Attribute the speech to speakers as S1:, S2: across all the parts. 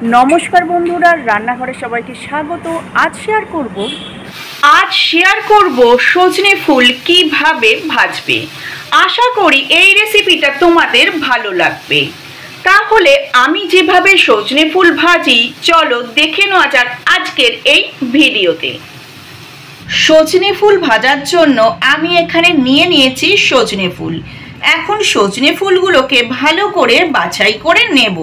S1: नमस्कार बंधुरा रान्नाघरे सबाइके स्वागत। आज शेयर करब सजने फुल किभाबे भाजबे। आशा करी এই রেসিপিটা তোমাদের ভালো লাগবে। তাহলে আমি যেভাবে সজনে ফুল ভাজি চলো দেখে নেওয়া যাক আজকের এই ভিডিওতে। সজনে ফুল ভাজার জন্য আমি এখানে নিয়ে নিয়েছি সজনে ফুল। এখন সজনে ফুলগুলোকে ভালো করে বাছাই করে নেব।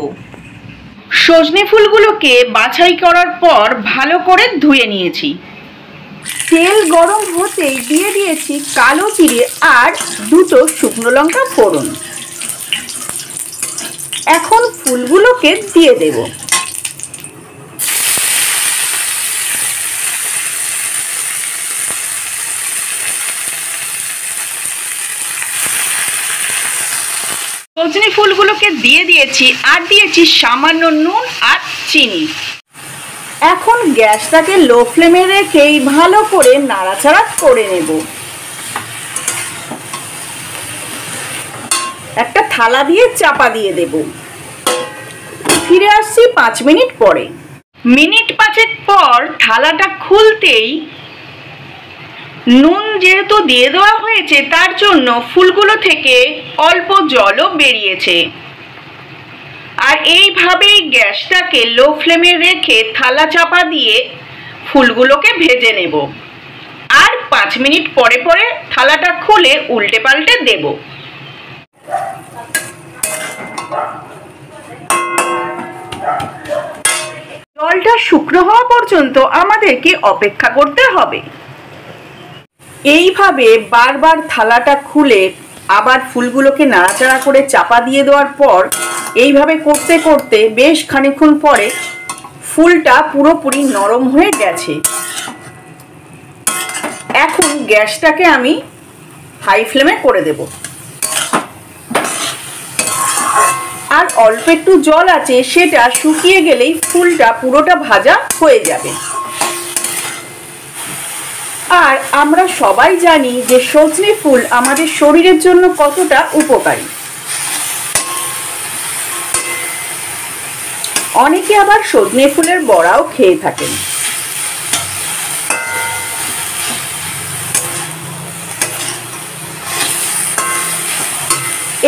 S1: সজনে ফুলগুলোকে বাছাই করার পর ভালো করে ধুয়ে নিয়েছি। তেল গরম হতেই দিয়ে দিয়েছি কালো জিরে আর দুটো শুকনো লঙ্কা ফোড়ন। এখন ফুলগুলোকে দিয়ে দেব। সজনে ফুলগুলোকে দিয়ে দিয়েছি আর দিয়েছি সামান্য নুন আর চিনি। এখন গ্যাসটাকে লো ফ্লেমে রেখেই ভালো করে নাড়াচাড়া করে নেব। একটা থালা দিয়ে চাপা দিয়ে দেব। ফিরে আসছি 5 মিনিট পরে। মিনিট 5 পর থালাটা খুলতেই নুন যেহেতু দিয়ে দেওয়া হয়েছে তার জন্য ফুলগুলো থেকে অল্প জলও বেরিয়েছে। আর এইভাবেই গ্যাসটাকে লো ফ্লেমে রেখে থালা চাপা দিয়ে ফুলগুলোকে ভেজে নেব। আর 5 মিনিট পরে পরে থালাটা খুলে উল্টে পাল্টে দেব। জলটা শুকনো হওয়া পর্যন্ত আমাদেরকে অপেক্ষা করতে হবে। এইভাবে বারবার থালাটা খুলে আবার ফুলগুলোকে নাড়াচাড়া করে চাপা দিয়ে দেওয়ার পর এইভাবে করতে করতে বেশ খানিকক্ষণ পরে ফুলটা পুরোপুরি নরম হয়ে গেছে। এখন গ্যাসটাকে আমি হাই ফ্লেমে করে দেব। আর অল্প একটু জল আছে, সেটা শুকিয়ে গেলেই ফুলটা পুরোটা ভাজা হয়ে যাবে। আর আমরা সবাই জানি যে সজনে ফুল আমাদের শরীরের জন্য কতটা উপকারী। অনেকে আবার সজনে ফুলের বড়াও খেয়ে থাকেন।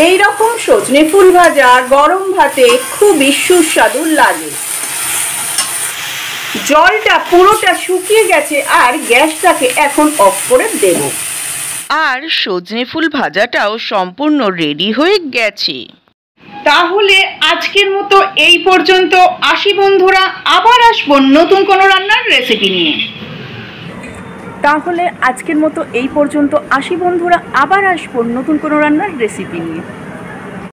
S1: এই রকম সজনে ফুল ভাজা গরম ভাতে খুবই সুস্বাদু লাগে। জলটা পুরোটা শুকিয়ে গেছে আর গ্যাসটাকে এখন অফ করে দেব। আর সজনে ফুল ভাজাটাও সম্পূর্ণ রেডি হয়ে গেছে। তাহলে আজকের মতো এই পর্যন্ত। আসি বন্ধুরা, আবার আসবো নতুন কোনো রান্নার রেসিপি নিয়ে। তাহলে আজকের মতো এই পর্যন্ত। আসি বন্ধুরা, আবার আসবো নতুন কোনো রান্নার রেসিপি নিয়ে।